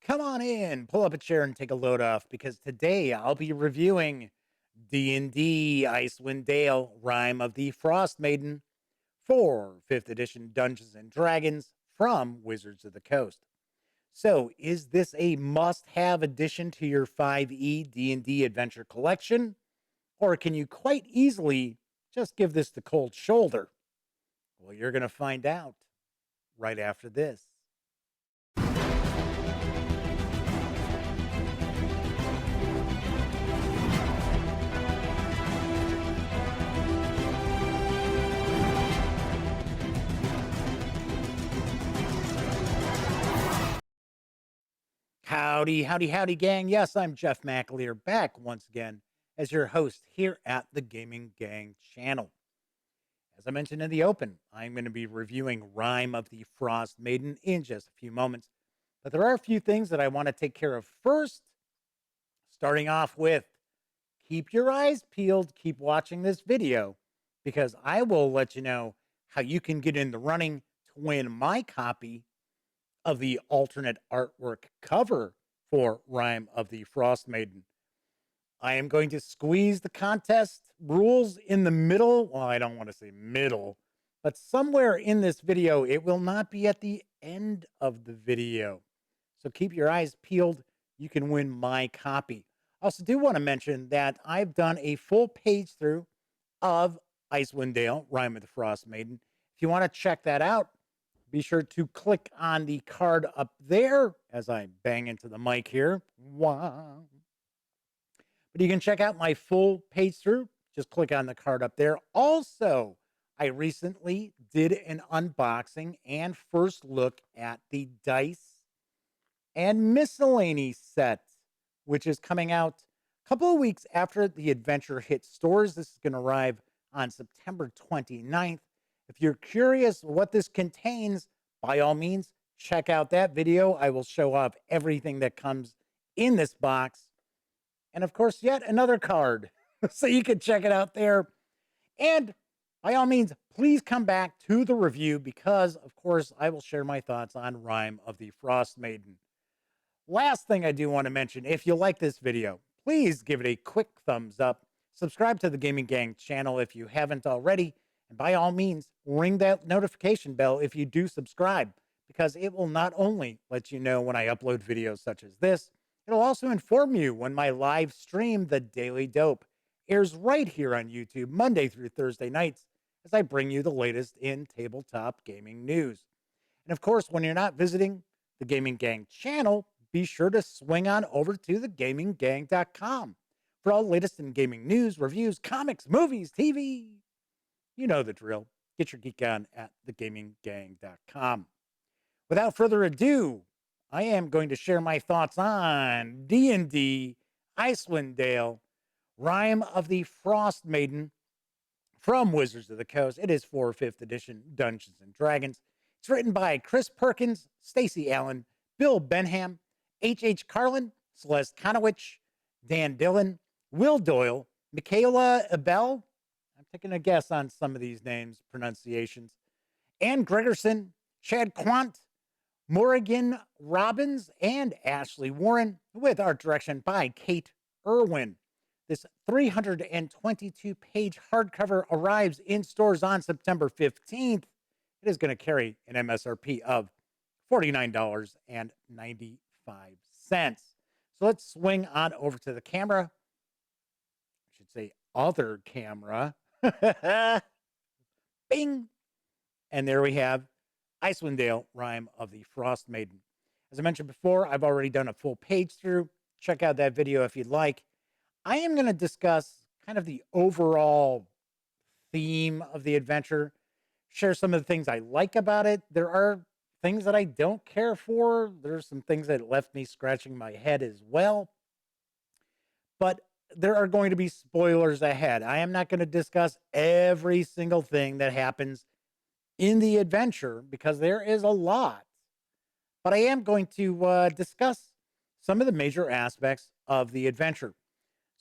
Come on in, pull up a chair and take a load off because today I'll be reviewing D&D Icewind Dale, Rime of the Frost Maiden for 5th edition Dungeons and Dragons from Wizards of the Coast. So, is this a must-have addition to your 5e D&D adventure collection, or can you quite easily just give this the cold shoulder? Well, you're going to find out right after this. Howdy, howdy, howdy, gang. Yes, I'm Jeff McAleer back once again as your host here at the Gaming Gang channel. As I mentioned in the open, I'm going to be reviewing Rime of the Frost Maiden in just a few moments. But there are a few things that I want to take care of first, starting off with keep your eyes peeled, keep watching this video, because I will let you know how you can get in the running to win my copy of the alternate artwork cover for Rime of the Frost Maiden. I am going to squeeze the contest rules in the middle. Well, I don't want to say middle, but somewhere in this video. It will not be at the end of the video. So keep your eyes peeled. You can win my copy. I also do want to mention that I've done a full page through of Icewind Dale, Rime of the Frost Maiden. If you want to check that out, be sure to click on the card up there as I bang into the mic here. Wow. But you can check out my full page through. Just click on the card up there. Also, I recently did an unboxing and first look at the dice and miscellany set, which is coming out a couple of weeks after the adventure hits stores. This is going to arrive on September 29th. If you're curious what this contains, by all means, check out that video. I will show off everything that comes in this box. And of course, yet another card. So you can check it out there. And by all means, please come back to the review because, of course, I will share my thoughts on Rime of the Frost Maiden. Last thing I do want to mention, if you like this video, please give it a quick thumbs up. Subscribe to the Gaming Gang channel if you haven't already. And by all means, ring that notification bell if you do subscribe, because it will not only let you know when I upload videos such as this, it'll also inform you when my live stream, The Daily Dope, airs right here on YouTube Monday through Thursday nights as I bring you the latest in tabletop gaming news. And of course, when you're not visiting the Gaming Gang channel, be sure to swing on over to thegaminggang.com for all the latest in gaming news, reviews, comics, movies, TV. You know the drill. Get your geek on at thegaminggang.com. Without further ado, I am going to share my thoughts on D&D Icewind Dale, Rime of the Frost Maiden from Wizards of the Coast. It is for 5th edition Dungeons and Dragons. It's written by Chris Perkins, Stacey Allen, Bill Benham, H. Carlin, Celeste Conowitch, Dan Dillon, Will Doyle, Michaela Abel. I'm taking a guess on some of these names, pronunciations. Ann Gregerson, Chad Quant, Morrigan Robbins, and Ashley Warren, with art direction by Kate Irwin. This 322-page hardcover arrives in stores on September 15th. It is going to carry an MSRP of $49.95. So let's swing on over to the camera. I should say other camera. Bing! And there we have Icewind Dale, Rime of the Frost Maiden. As I mentioned before, I've already done a full page through. Check out that video if you'd like. I am going to discuss kind of the overall theme of the adventure, share some of the things I like about it. There are things that I don't care for. There's some things that left me scratching my head as well. But there are going to be spoilers ahead. I am not going to discuss every single thing that happens in the adventure because there is a lot. But I am going to discuss some of the major aspects of the adventure.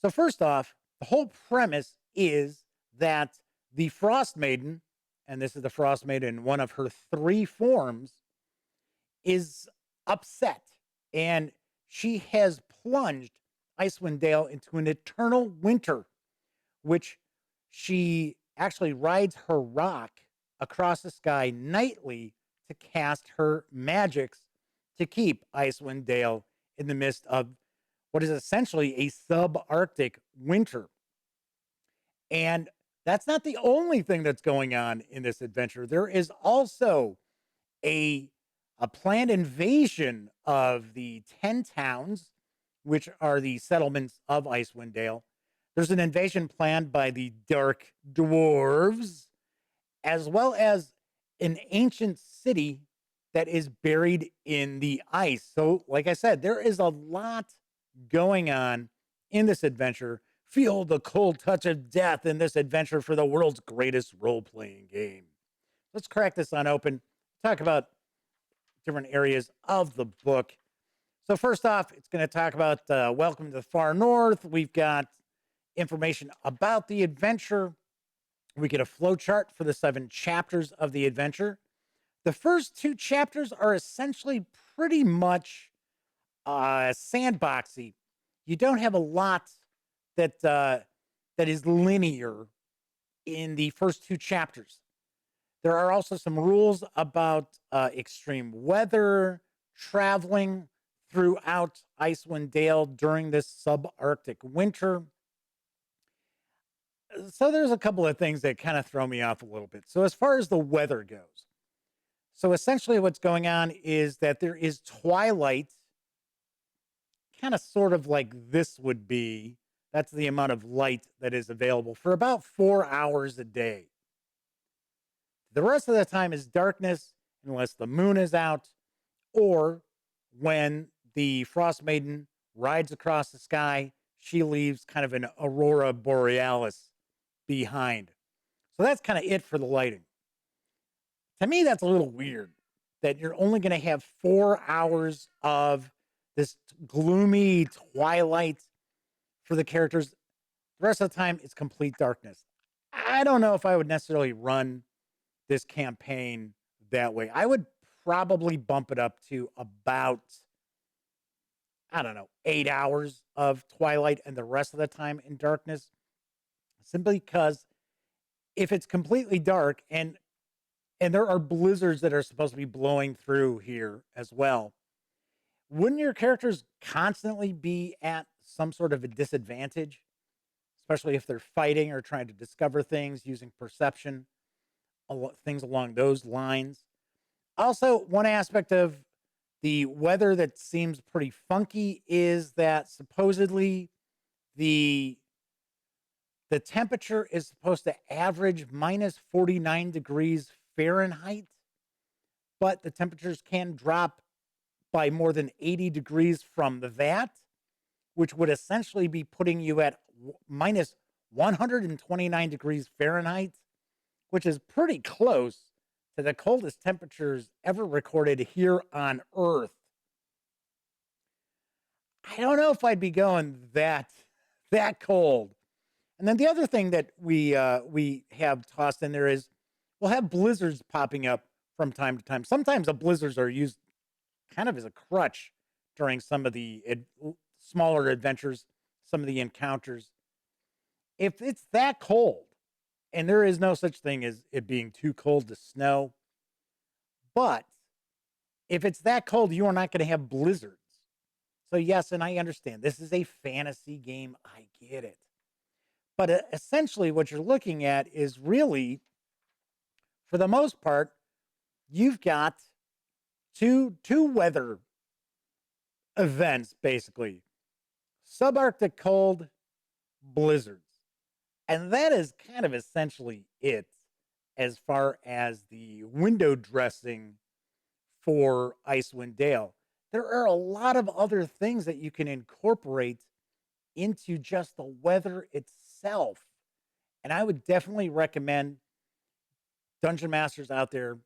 So first off, the whole premise is that the Frost Maiden, and this is the Frost Maiden in one of her 3 forms, is upset. and she has plunged Icewind Dale into an eternal winter, which she actually rides her rock across the sky nightly to cast her magics to keep Icewind Dale in the midst of what is essentially a subarctic winter. And that's not the only thing that's going on in this adventure. There is also a a planned invasion of the 10 towns, which are the settlements of Icewind Dale. There's an invasion planned by the Dark Dwarves, as well as an ancient city that is buried in the ice. So, like I said, there is a lot going on in this adventure. Feel the cold touch of death in this adventure for the world's greatest role playing game. Let's crack this on open, talk about different areas of the book. So, first off, it's going to talk about Welcome to the Far North. We've got information about the adventure. We get a flow chart for the 7 chapters of the adventure. The first 2 chapters are essentially pretty much sandboxy. You don't have a lot that is linear in the first 2 chapters. There are also some rules about extreme weather, traveling throughout Icewind Dale during this subarctic winter. So there's a couple of things that kind of throw me off a little bit. So as far as the weather goes, so essentially what's going on is that there is twilight, kind of sort of like this would be. That's the amount of light that is available for about 4 hours a day. The rest of the time is darkness unless the moon is out or when the Frost Maiden rides across the sky, she leaves kind of an aurora borealis behind. So that's kind of it for the lighting. To me, that's a little weird that you're only going to have 4 hours of this gloomy twilight for the characters. The rest of the time, it's complete darkness. I don't know if I would necessarily run this campaign that way. I would probably bump it up to about, I don't know, 8 hours of twilight and the rest of the time in darkness. Simply because if it's completely dark and there are blizzards that are supposed to be blowing through here as well, wouldn't your characters constantly be at some sort of a disadvantage, especially if they're fighting or trying to discover things using perception, things along those lines? Also, one aspect of the weather that seems pretty funky is that supposedly the the temperature is supposed to average minus 49 degrees Fahrenheit, but the temperatures can drop by more than 80 degrees from that, which would essentially be putting you at minus 129 degrees Fahrenheit, which is pretty close to the coldest temperatures ever recorded here on Earth. I don't know if I'd be going that cold. And then the other thing that we have tossed in there is we'll have blizzards popping up from time to time. Sometimes the blizzards are used kind of as a crutch during some of the smaller adventures, some of the encounters. If it's that cold, and there is no such thing as it being too cold to snow, but if it's that cold, you are not going to have blizzards. So, yes, and I understand this is a fantasy game. I get it. But essentially, what you're looking at is really, for the most part, you've got two weather events basically: subarctic cold, blizzards, and that is kind of essentially it as far as the window dressing for Icewind Dale. There are a lot of other things that you can incorporate into just the weather itself. And I would definitely recommend dungeon masters out there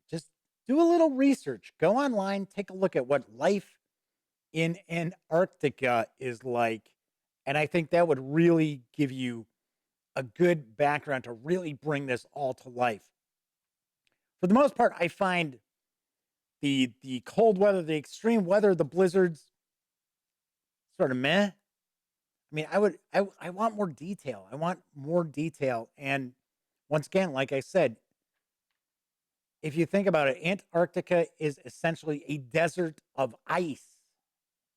just do a little research. Go online, take a look at what life in Antarctica is like. And I think that would really give you a good background to really bring this all to life. For the most part, I find The cold weather, the extreme weather, the blizzards, sort of meh. I mean, I want more detail. I want more detail. And once again, like I said, if you think about it, Antarctica is essentially a desert of ice.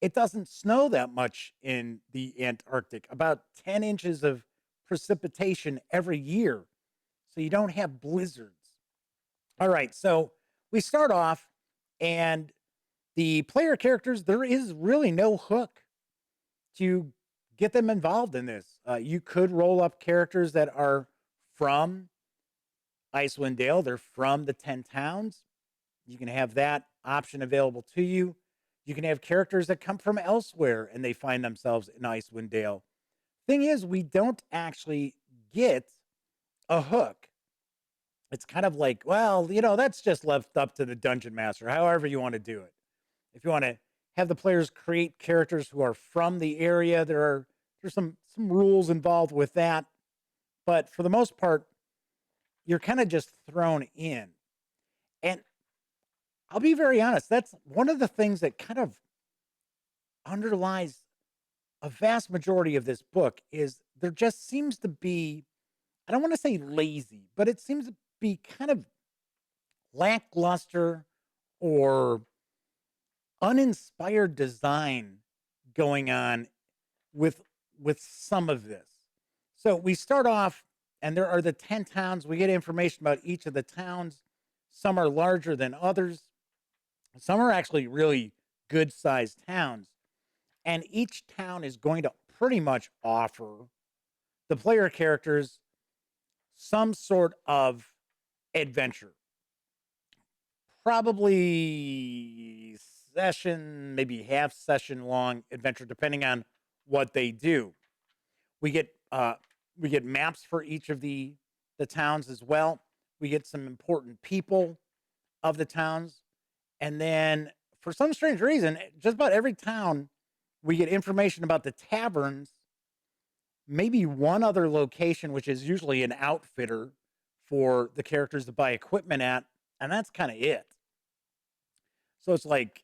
It doesn't snow that much in the Antarctic, about 10 inches of precipitation every year. So you don't have blizzards. All right, so we start off, and the player characters, there is really no hook to get them involved in this. You could roll up characters that are from Icewind Dale, they're from the 10 towns. You can have that option available to you. You can have characters that come from elsewhere and they find themselves in Icewind Dale. Thing is, we don't actually get a hook. It's kind of like, well, that's just left up to the dungeon master, however you want to do it. If you want to have the players create characters who are from the area, there's some rules involved with that. But for the most part, you're kind of just thrown in. And I'll be very honest, that's one of the things that kind of underlies a vast majority of this book is there just seems to be, I don't want to say lazy, but it seems to be kind of lackluster or uninspired design going on with some of this. So we start off, and there are the 10 towns. We get information about each of the towns. Some are larger than others. Some are actually really good sized towns. And each town is going to pretty much offer the player characters some sort of adventure. Probably session, maybe half session long adventure, depending on what they do. We get maps for each of the towns as well. We get some important people of the towns, and then for some strange reason, just about every town we get information about the taverns. Maybe one other location, which is usually an outfitter for the characters to buy equipment at, and that's kind of it. So it's like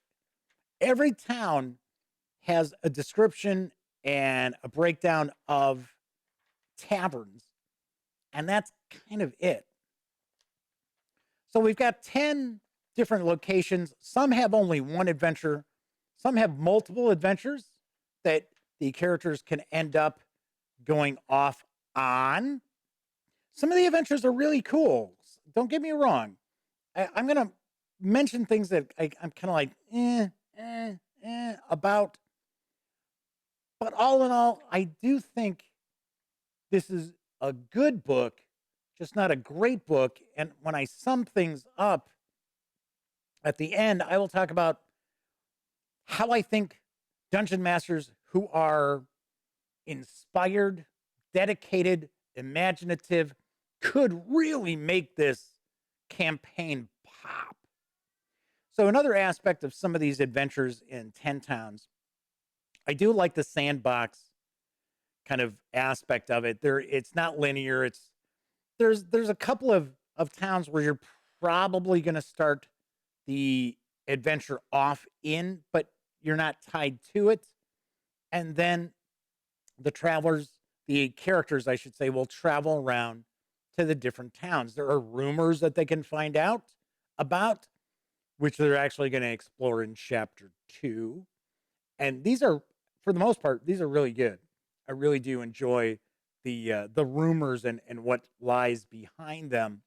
every town has a description and a breakdown of taverns, and that's kind of it. So we've got 10 different locations. Some have only one adventure, some have multiple adventures that the characters can end up going off on. Some of the adventures are really cool. Don't get me wrong. I'm going to mention things that I'm kind of like, about. But all in all, I do think this is a good book, just not a great book. And when I sum things up at the end, I will talk about how I think dungeon masters who are inspired, dedicated, imaginative could really make this campaign pop. So another aspect of some of these adventures in 10 towns, I do like the sandbox kind of aspect of it. It's not linear. There's a couple of towns where you're probably going to start the adventure off in, but you're not tied to it. And then the characters, I should say, will travel around to the different towns. There are rumors that they can find out about, which they're actually going to explore in chapter 2. And these are, for the most part, these are really good. I really do enjoy the rumors and what lies behind them.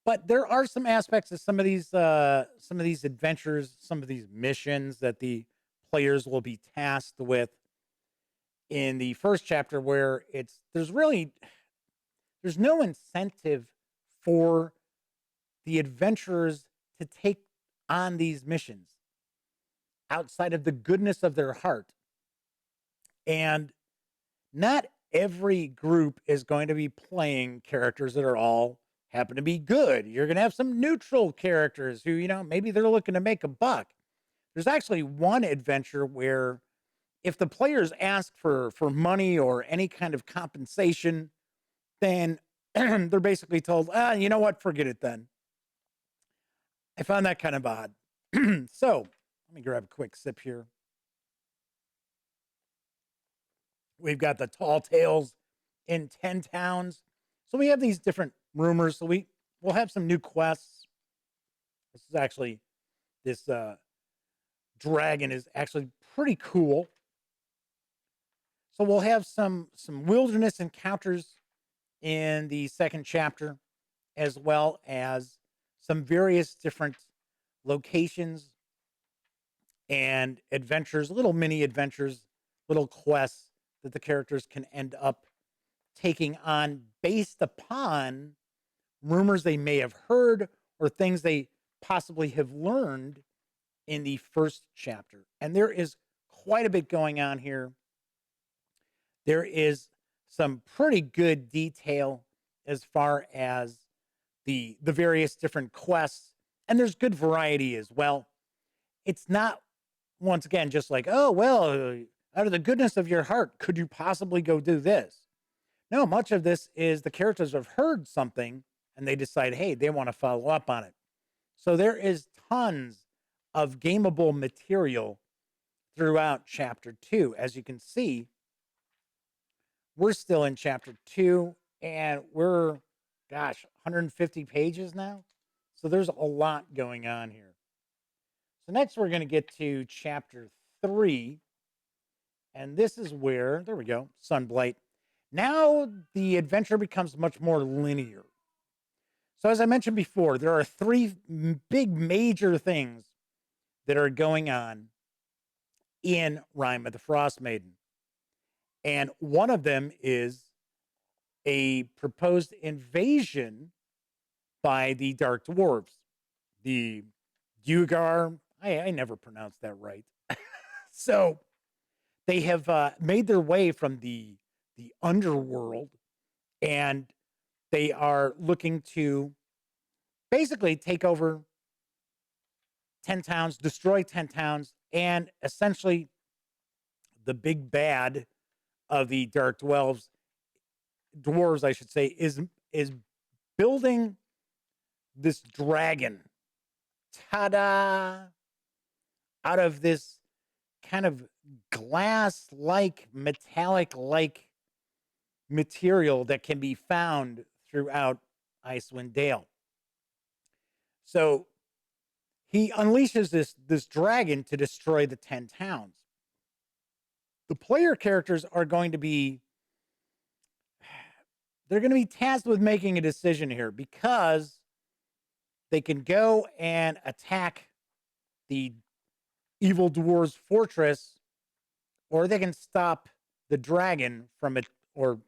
But there are some aspects of some of these adventures, some of these missions that the players will be tasked with in the first chapter, where there's no incentive for the adventurers to take on these missions outside of the goodness of their heart. And not every group is going to be playing characters that are all happen to be good. You're going to have some neutral characters who, maybe they're looking to make a buck. There's actually one adventure where if the players ask for money or any kind of compensation, then they're basically told, you know what, forget it then. I found that kind of odd. So let me grab a quick sip here. We've got the tall tales in 10 towns. So we have these different rumors. So we'll have some new quests. This is actually this dragon is actually pretty cool. So we'll have some wilderness encounters in the second chapter, as well as some various different locations and adventures, little mini adventures, little quests that the characters can end up taking on based upon rumors they may have heard or things they possibly have learned in the first chapter. And there is quite a bit going on here. There is some pretty good detail as far as the various different quests, and there's good variety as well. It's not, once again, just like, oh well, out of the goodness of your heart, could you possibly go do this? No, much of this is the characters have heard something and they decide, hey, they want to follow up on it. So there is tons of gameable material throughout chapter 2. As you can see, we're still in chapter 2 and we're, gosh, 150 pages now. So there's a lot going on here. So next we're going to get to chapter 3. And this is where, there we go, Sunblight. Now the adventure becomes much more linear. So as I mentioned before, there are three big major things that are going on in Rime of the Frost Maiden. And one of them is a proposed invasion by the Dark Dwarves. The duergar, I never pronounced that right. So they have made their way from the underworld, and they are looking to basically take over 10 towns, destroy 10 towns, and essentially the big bad of the dark dwarves, I should say, is building this dragon. Ta-da! Out of this kind of glass-like, metallic-like material that can be found throughout Icewind Dale. So he unleashes this dragon to destroy the 10 towns. The player characters are going to be they're going to be tasked with making a decision here because they can go and attack the evil dwarves fortress, or they can stop the dragon from it, or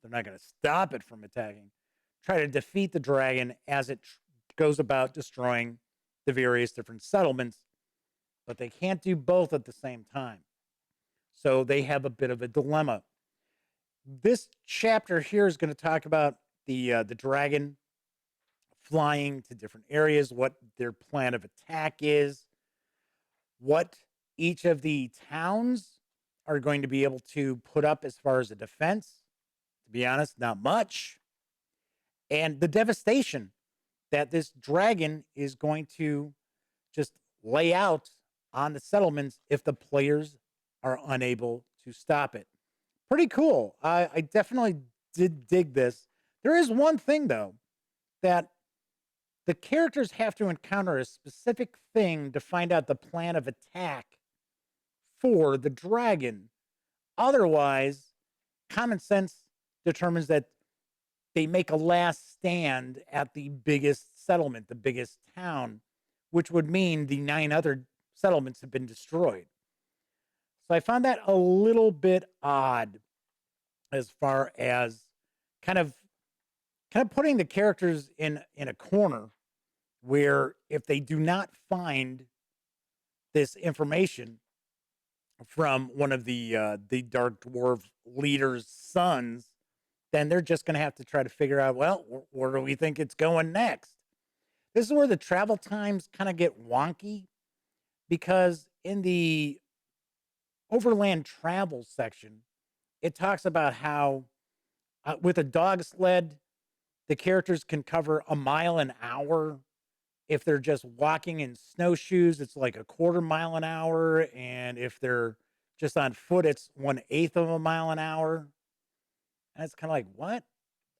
they're not going to stop it from attacking, try to defeat the dragon as it goes about destroying the various different settlements, but they can't do both at the same time. So they have a bit of a dilemma. This chapter here is going to talk about the dragon flying to different areas, what their plan of attack is, what each of the towns are going to be able to put up as far as a defense. To be honest, not much. And the devastation that this dragon is going to just lay out on the settlements if the players are unable to stop it. Pretty cool. I definitely did dig this. There is one thing, though, that the characters have to encounter a specific thing to find out the plan of attack for the dragon. Otherwise, common sense determines that they make a last stand at the biggest settlement, the biggest town, which would mean the 9 other settlements have been destroyed. So I found that a little bit odd as far as kind of putting the characters in a corner where if they do not find this information from one of the dark dwarf leader's sons, then they're just going to have to try to figure out, well, where do we think it's going next? This is where the travel times kind of get wonky because in the overland travel section, it talks about how with a dog sled, the characters can cover a mile an hour If they're just walking in snowshoes, it's like a quarter mile an hour. And if they're just on foot, it's 1/8 of a mile an hour. And it's kind of like, what?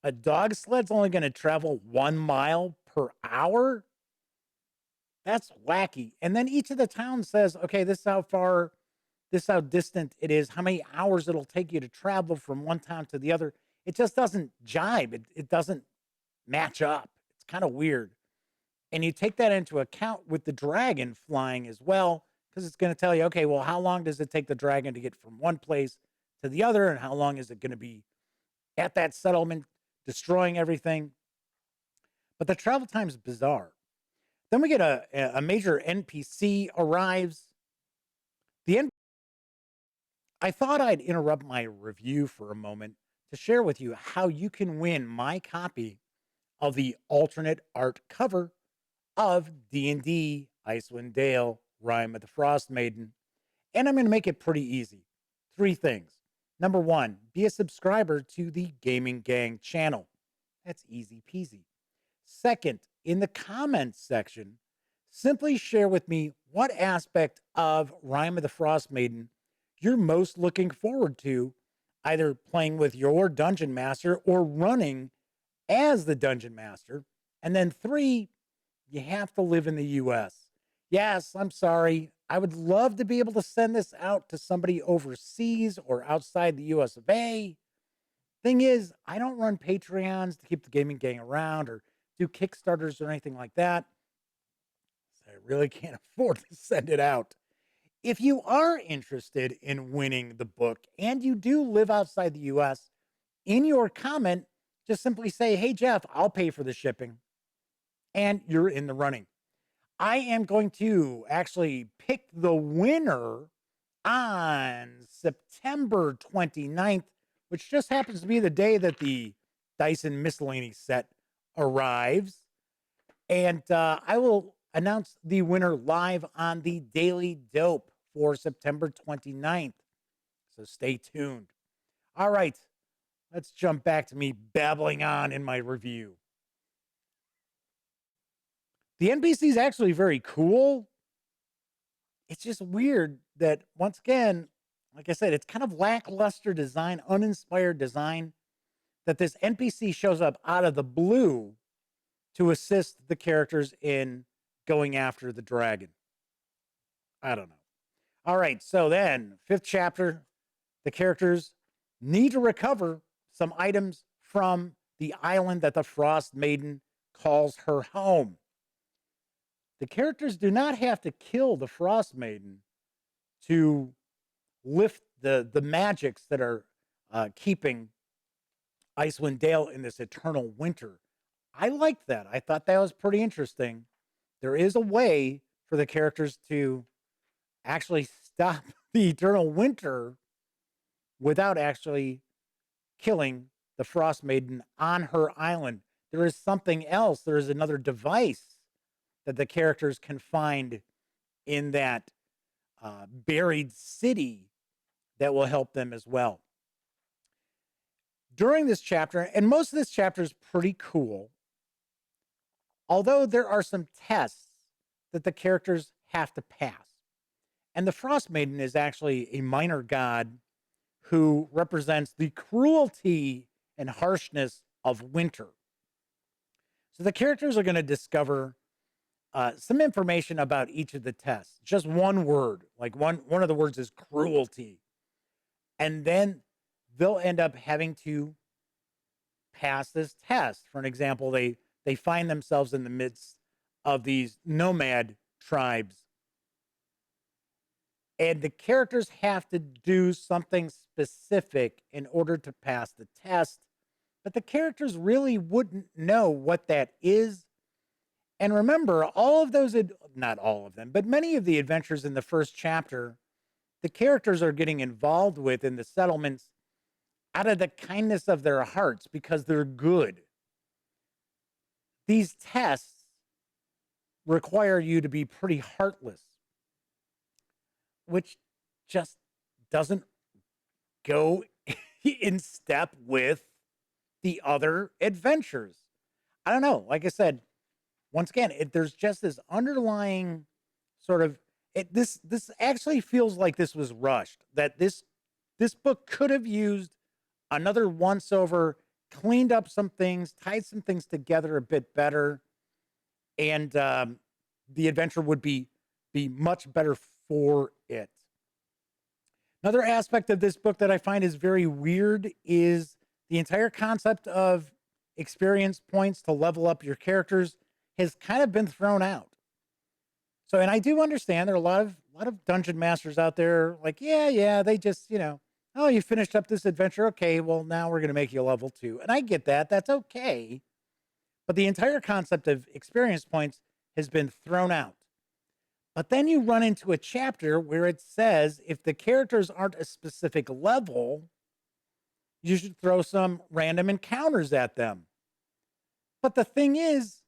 A dog sled's only going to travel 1 mile per hour? That's wacky. And then each of the towns says, okay, this is how far, this is how distant it is, how many hours it'll take you to travel from one town to the other. It just doesn't jibe. It doesn't match up. It's kind of weird. And you take that into account with the dragon flying as well, because it's going to tell you, okay, well, how long does it take the dragon to get from one place to the other? And how long is it going to be at that settlement destroying everything? But the travel time is bizarre. Then we get a major NPC arrives. The N- I thought I'd interrupt my review for a moment to share with you how you can win my copy of the alternate art cover of D&D Icewind Dale, Rime of the Frost Maiden. And I'm going to make it pretty easy. 3 things. Number 1, be a subscriber to the Gaming Gang channel. That's easy peasy. Second, in the comments section, simply share with me what aspect of Rime of the Frost Maiden you're most looking forward to, either playing with your dungeon master or running as the dungeon master. And then 3, you have to live in the US. Yes, I'm sorry. I would love to be able to send this out to somebody overseas or outside the US of A. Thing is, I don't run Patreons to keep the gaming gang around or do Kickstarters or anything like that. So I really can't afford to send it out. If you are interested in winning the book and you do live outside the US, in your comment, just simply say, hey, Jeff, I'll pay for the shipping. And you're in the running. I am going to actually pick the winner on September 29th, which just happens to be the day that the Dyson Miscellany set arrives. And I will announce the winner live on the Daily Dope for September 29th. So stay tuned. All right, let's jump back to me babbling on in my review. The NPC is actually very cool. It's just weird that, once again, like I said, it's kind of lackluster design, uninspired design, that this NPC shows up out of the blue to assist the characters in going after the dragon. I don't know. All right, so then, 5th chapter, the characters need to recover some items from the island that the Frost Maiden calls her home. The characters do not have to kill the Frost Maiden to lift the magics that are keeping Icewind Dale in this eternal winter. I liked that. I thought that was pretty interesting. There is a way for the characters to actually stop the eternal winter without actually killing the Frost Maiden on her island. There is something else. There is another device that the characters can find in that buried city that will help them as well. During this chapter, and most of this chapter is pretty cool, although there are some tests that the characters have to pass. And the Frost Maiden is actually a minor god who represents the cruelty and harshness of winter. So the characters are going to discover some information about each of the tests. Just one word, like one of the words is cruelty. And then they'll end up having to pass this test. For an example, they find themselves in the midst of these nomad tribes. And the characters have to do something specific in order to pass the test. But the characters really wouldn't know what that is. And remember, all of those, not all of them, but many of the adventures in the first chapter, the characters are getting involved with in the settlements out of the kindness of their hearts because they're good. These tests require you to be pretty heartless, which just doesn't go in step with the other adventures. I don't know. Like I said, once again, there's just this underlying sort of this actually feels like this was rushed. That this book could have used another once over, cleaned up some things, tied some things together a bit better, and the adventure would be much better for it. Another aspect of this book that I find is very weird is the entire concept of experience points to level up your characters has kind of been thrown out. So, and I do understand there are a lot of dungeon masters out there like, yeah, they just, oh, you finished up this adventure. Okay, well, now we're going to make you level 2. And I get that. That's okay. But the entire concept of experience points has been thrown out. But then you run into a chapter where it says if the characters aren't a specific level, you should throw some random encounters at them. But the thing is,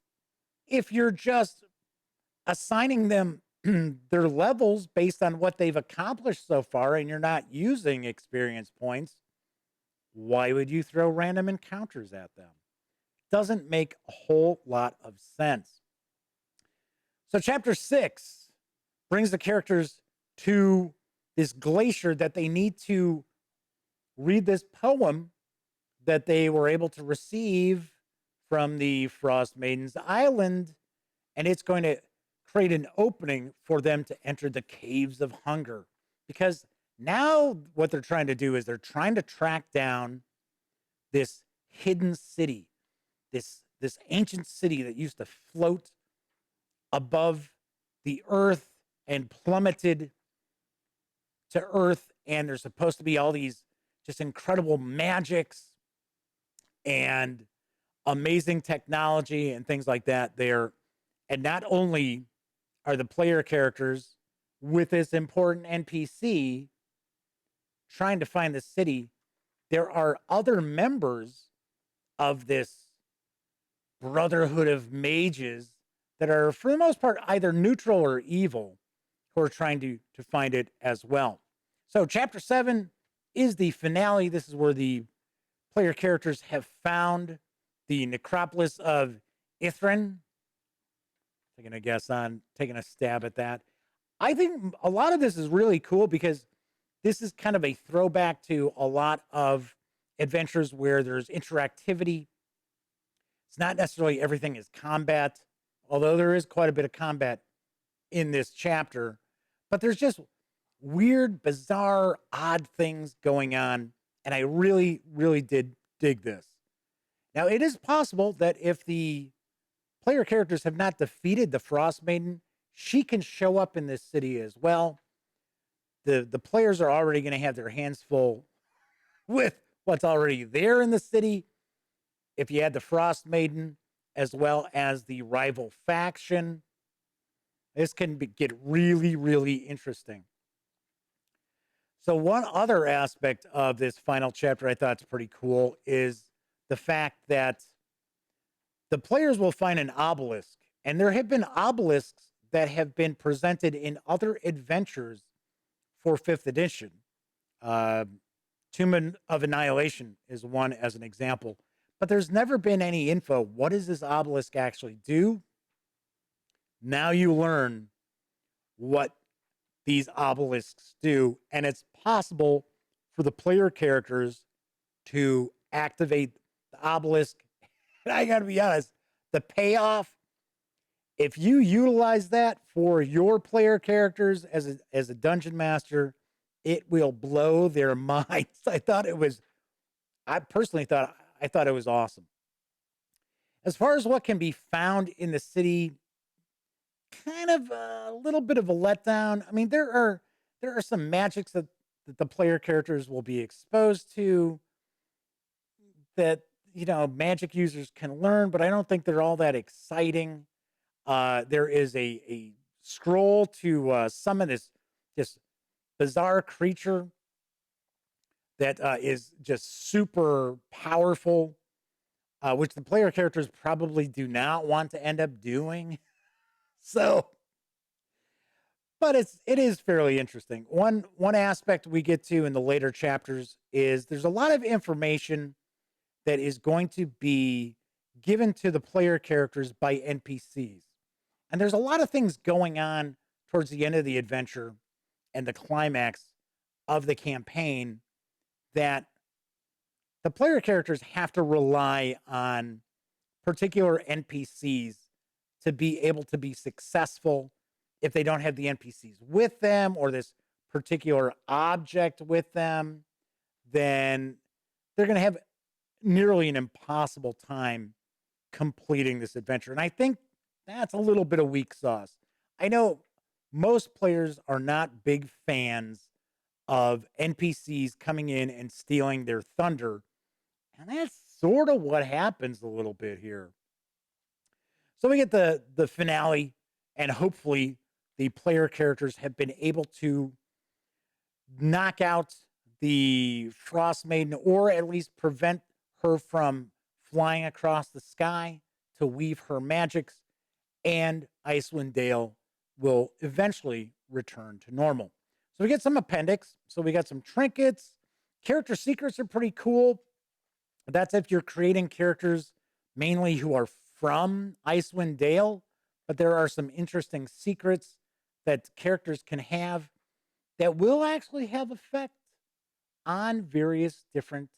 if you're just assigning them their levels based on what they've accomplished so far and you're not using experience points, why would you throw random encounters at them? Doesn't make a whole lot of sense. So, chapter 6 brings the characters to this glacier that they need to read this poem that they were able to receive from the Frost Maiden's island, and it's going to create an opening for them to enter the caves of hunger. Because now what they're trying to do is they're trying to track down this hidden city, this ancient city that used to float above the earth and plummeted to earth. And there's supposed to be all these just incredible magics and amazing technology and things like that there. And not only are the player characters with this important NPC trying to find the city, there are other members of this brotherhood of mages that are, for the most part, either neutral or evil, who are trying to find it as well. So, chapter 7 is the finale. This is where the player characters have found the necropolis of Ithrin. Taking a guess on taking a stab at that. I think a lot of this is really cool because this is kind of a throwback to a lot of adventures where there's interactivity. It's not necessarily everything is combat, although there is quite a bit of combat in this chapter, but there's just weird, bizarre, odd things going on. And I really, really did dig this. Now, it is possible that if the player characters have not defeated the Frost Maiden, she can show up in this city as well. The players are already going to have their hands full with what's already there in the city. If you add the Frost Maiden as well as the rival faction, this can get really, really interesting. So one other aspect of this final chapter I thought is pretty cool is the fact that the players will find an obelisk, and there have been obelisks that have been presented in other adventures for 5th edition. Tomb of Annihilation is one as an example, but there's never been any info. What does this obelisk actually do? Now you learn what these obelisks do, and it's possible for the player characters to activate the obelisk. And I gotta be honest, the payoff, if you utilize that for your player characters as a dungeon master, it will blow their minds. I personally thought it was awesome. As far as what can be found in the city, kind of a little bit of a letdown. I mean, there are some magics that the player characters will be exposed to that, magic users can learn, but I don't think they're all that exciting. There is a scroll to summon this bizarre creature that is just super powerful, which the player characters probably do not want to end up doing. So, but it is fairly interesting. One aspect we get to in the later chapters is there's a lot of information that is going to be given to the player characters by NPCs. And there's a lot of things going on towards the end of the adventure and the climax of the campaign that the player characters have to rely on particular NPCs to be able to be successful. If they don't have the NPCs with them or this particular object with them, then they're going to have nearly an impossible time completing this adventure. And I think that's a little bit of weak sauce. I know most players are not big fans of NPCs coming in and stealing their thunder. And that's sort of what happens a little bit here. So we get the finale, and hopefully the player characters have been able to knock out the Frost Maiden, or at least prevent her from flying across the sky to weave her magics, and Icewind Dale will eventually return to normal. So we get some appendix. So we got some trinkets. Character secrets are pretty cool. That's if you're creating characters mainly who are from Icewind Dale, but there are some interesting secrets that characters can have that will actually have effect on various different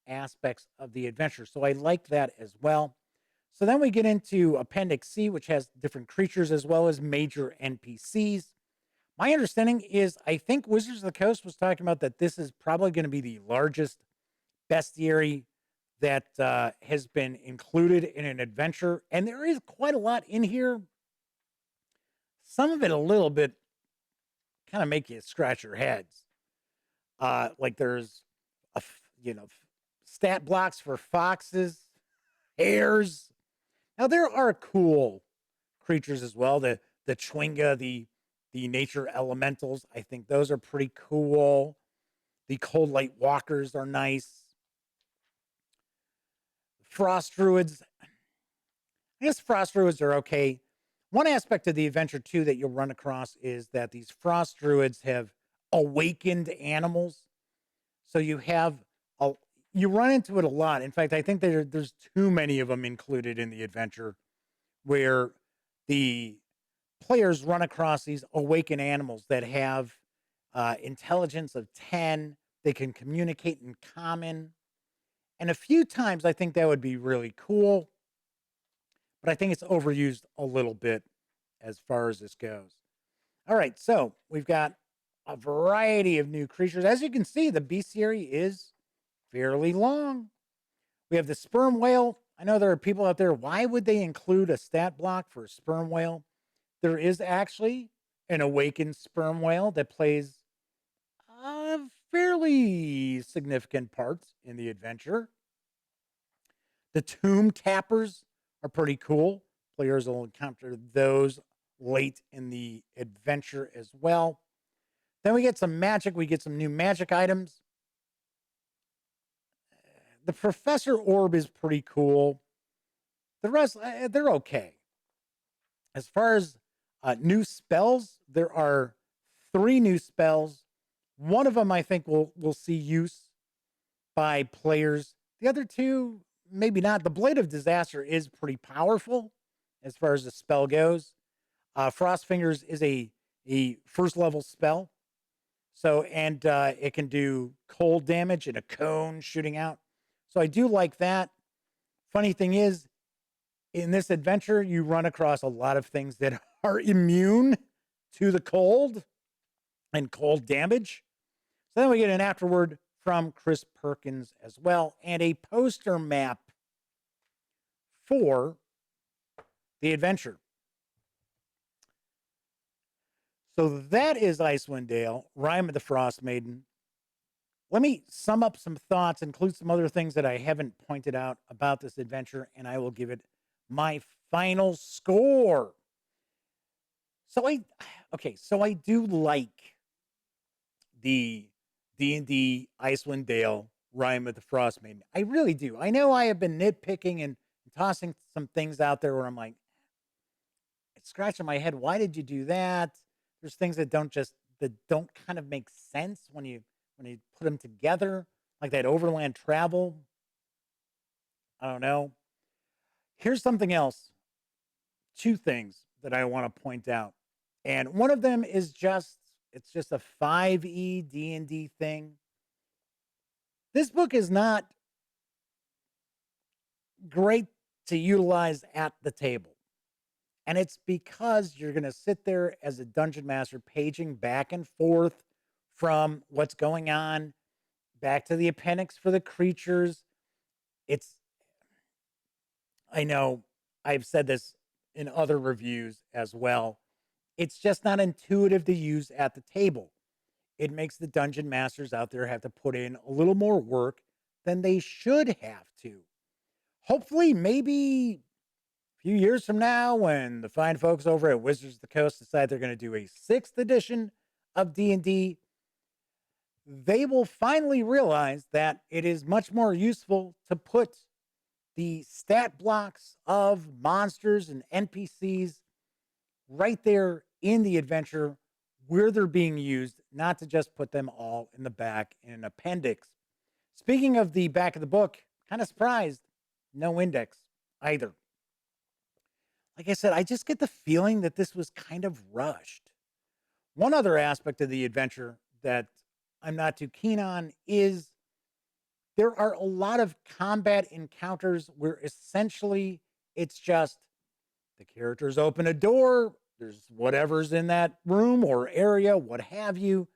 aspects of the adventure. So I like that as well. So then we get into Appendix C, which has different creatures as well as major NPCs. My understanding is I think Wizards of the Coast was talking about that this is probably going to be the largest bestiary that has been included in an adventure. And there is quite a lot in here. Some of it a little bit kind of make you scratch your heads. Like there's stat blocks for foxes, hares. Now there are cool creatures as well. The Chwinga, the nature elementals. I think those are pretty cool. The cold light walkers are nice. Frost druids. I guess frost druids are okay. One aspect of the adventure too that you'll run across is that these frost druids have awakened animals. So you run into it a lot. In fact, I think there's too many of them included in the adventure where the players run across these awakened animals that have intelligence of 10. They can communicate in common. And a few times I think that would be really cool, but I think it's overused a little bit as far as this goes. All right, so we've got a variety of new creatures. As you can see, the bestiary is fairly long. We have the sperm whale. I know there are people out there, why would they include a stat block for a sperm whale? There is actually an awakened sperm whale that plays fairly significant parts in the adventure. The tomb tappers are pretty cool. Players will encounter those late in the adventure as well. Then we get some magic. We get some new magic items. The Professor Orb is pretty cool. The rest, they're okay. As far as new spells, there are 3 new spells. One of them I think will see use by players. The other 2, maybe not. The Blade of Disaster is pretty powerful as far as the spell goes. Frost Fingers is a first level spell. So, and it can do cold damage and a cone shooting out. So I do like that. Funny thing is, in this adventure, you run across a lot of things that are immune to the cold and cold damage. So then we get an afterword from Chris Perkins as well, and a poster map for the adventure. So that is Icewind Dale, Rime of the Frost Maiden. Let me sum up some thoughts, include some other things that I haven't pointed out about this adventure, and I will give it my final score. So I do like the D&D Icewind Dale Rime of the Frost Maiden. I really do. I know I have been nitpicking and tossing some things out there where I'm like, it's scratching my head. Why did you do that? There's things that don't kind of make sense when you put them together, like that overland travel. I don't know. Here's something else. Two things that I want to point out. And one of them is it's just a 5e D&D thing. This book is not great to utilize at the table. And it's because you're going to sit there as a dungeon master paging back and forth from what's going on back to the appendix for the creatures. It's, I know I've said this in other reviews as well. It's just not intuitive to use at the table. It makes the dungeon masters out there have to put in a little more work than they should have to. Hopefully, maybe a few years from now, when the fine folks over at Wizards of the Coast decide they're going to do a 6th edition of D&D, they will finally realize that it is much more useful to put the stat blocks of monsters and NPCs right there in the adventure where they're being used, not to just put them all in the back in an appendix. Speaking of the back of the book, kind of surprised, no index either. Like I said, I just get the feeling that this was kind of rushed. One other aspect of the adventure that I'm not too keen on is there are a lot of combat encounters where essentially it's just the characters open a door, there's whatever's in that room or area, what have you,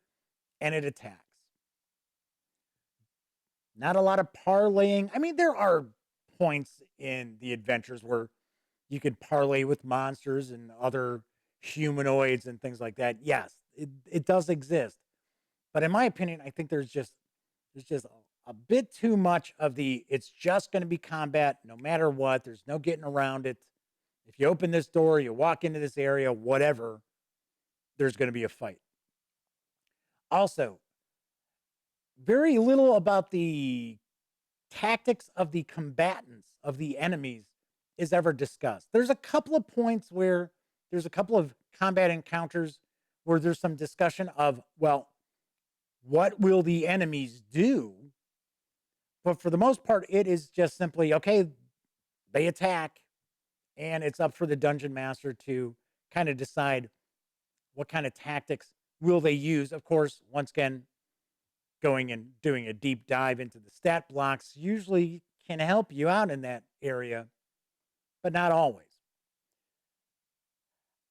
and it attacks. Not a lot of parlaying. I mean, there are points in the adventures where you could parlay with monsters and other humanoids and things like that. Yes, it does exist. But in my opinion, I think there's just a bit too much of the it's just going to be combat no matter what. There's no getting around it. If you open this door, you walk into this area, whatever, there's going to be a fight. Also, very little about the tactics of the combatants, of the enemies, is ever discussed. There's a couple of points where there's a couple of combat encounters where there's some discussion of, well, what will the enemies do? But for the most part, it is just simply, okay, they attack, and it's up for the dungeon master to kind of decide what kind of tactics will they use. Of course, once again, going and doing a deep dive into the stat blocks usually can help you out in that area, but not always.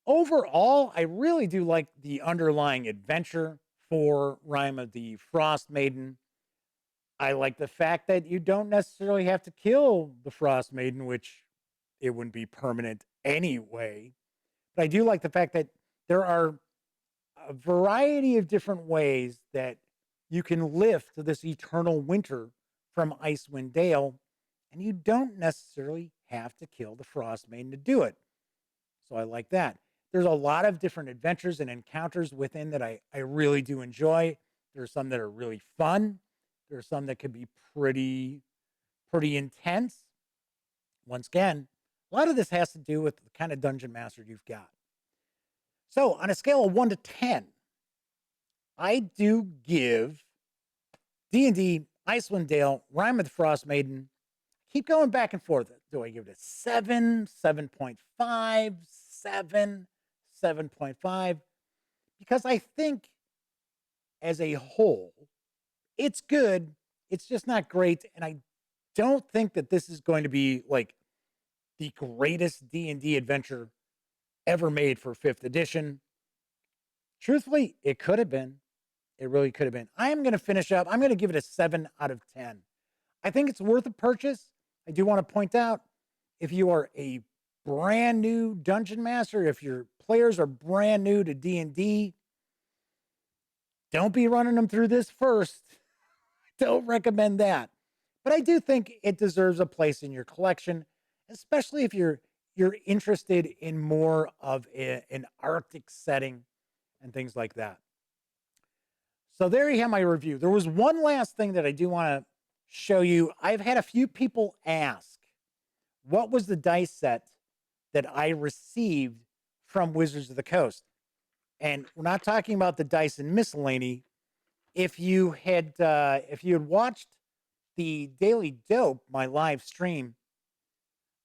Overall, I really do like the underlying adventure for Rime of the Frost Maiden. I like the fact that you don't necessarily have to kill the Frost Maiden, which it wouldn't be permanent anyway. But I do like the fact that there are a variety of different ways that you can lift this eternal winter from Icewind Dale, and you don't necessarily have to kill the Frost Maiden to do it. So I like that. There's a lot of different adventures and encounters within that I really do enjoy. There's some that are really fun. There's some that could be pretty intense. Once again, a lot of this has to do with the kind of dungeon master you've got. So on a scale of 1 to 10, I do give D&D Icewind Dale, Rime of the Frost Maiden. Keep going back and forth. Do I give it a 7, 7.5, 7, 7.5? Because I think as a whole, it's good. It's just not great. And I don't think that this is going to be like the greatest D&D adventure ever made for 5th edition. Truthfully, it could have been. It really could have been. I am going to finish up. I'm going to give it a 7 out of 10. I think it's worth a purchase. I do want to point out, if you are a brand new dungeon master, if your players are brand new to D&D, don't be running them through this first. Don't recommend that. But I do think it deserves a place in your collection, especially if you're interested in more of an Arctic setting and things like that. So there you have my review. There was one last thing that I do want to show you. I've had a few people ask, what was the dice set that I received from Wizards of the Coast? And we're not talking about the dice and miscellany. If you had watched the Daily Dope, my live stream,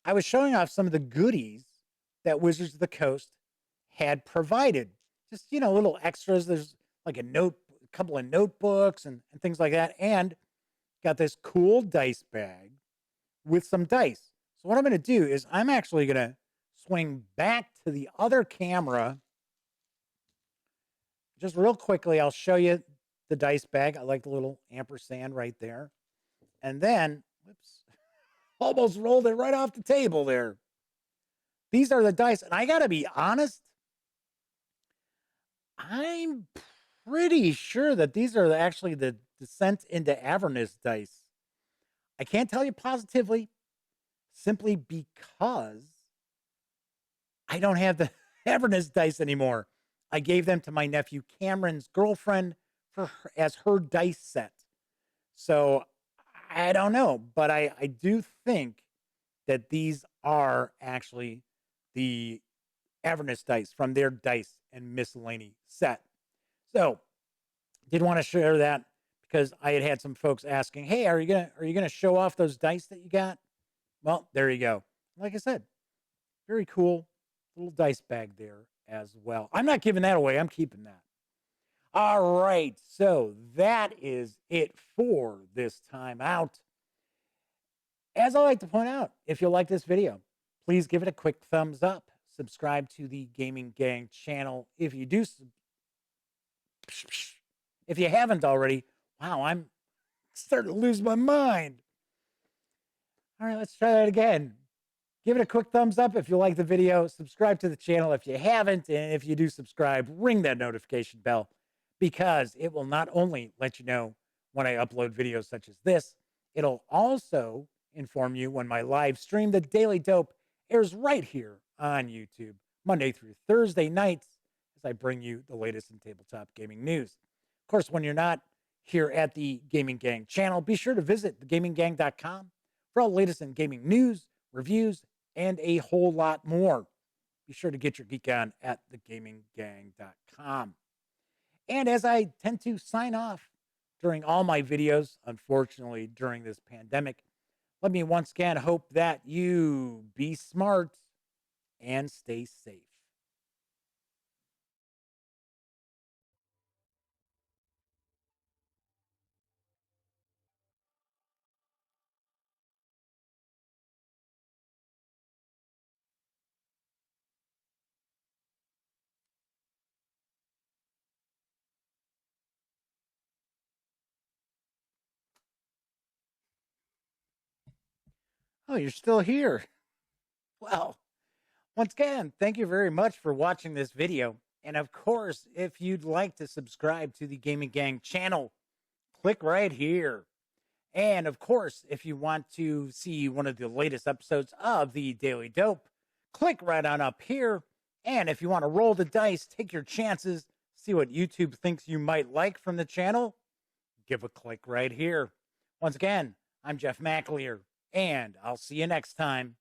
I was showing off some of the goodies that Wizards of the Coast had provided. Just, little extras. There's like a couple of notebooks and things like that. And got this cool dice bag with some dice. So what I'm going to do is I'm actually going to swing back to the other camera. Just real quickly, I'll show you the dice bag. I like the little ampersand right there. And then, whoops, almost rolled it right off the table there. These are the dice. And I got to be honest, I'm pretty sure that these are actually the Descent into Avernus dice. I can't tell you positively, simply because I don't have the Avernus dice anymore. I gave them to my nephew Cameron's girlfriend as her dice set. So I don't know, but I do think that these are actually the Avernus dice from their dice and miscellany set. So did want to share that because I had some folks asking, "Hey, are you gonna show off those dice that you got?" Well, there you go. Like I said, very cool little dice bag there as well. I'm not giving that away. I'm keeping that. All right. So that is it for this time out. As I like to point out, if you like this video, please give it a quick thumbs up. Subscribe to the Gaming Gang channel. If you do, if you haven't already, wow, I'm starting to lose my mind. All right, let's try that again. Give it a quick thumbs up if you like the video. Subscribe to the channel if you haven't. And if you do subscribe, ring that notification bell because it will not only let you know when I upload videos such as this, it'll also inform you when my live stream, The Daily Dope, airs right here on YouTube, Monday through Thursday nights, as I bring you the latest in tabletop gaming news. Of course, when you're not here at the Gaming Gang channel, be sure to visit thegaminggang.com for all the latest in gaming news, reviews, and a whole lot more. Be sure to get your geek on at thegaminggang.com. And as I tend to sign off during all my videos, unfortunately, during this pandemic, let me once again hope that you be smart and stay safe. Oh, you're still here. Well, once again, thank you very much for watching this video. And of course, if you'd like to subscribe to the Gaming Gang channel, click right here. And of course, if you want to see one of the latest episodes of the Daily Dope, click right on up here. And if you want to roll the dice, take your chances, see what YouTube thinks you might like from the channel, give a click right here. Once again, I'm Jeff McAleer, and I'll see you next time.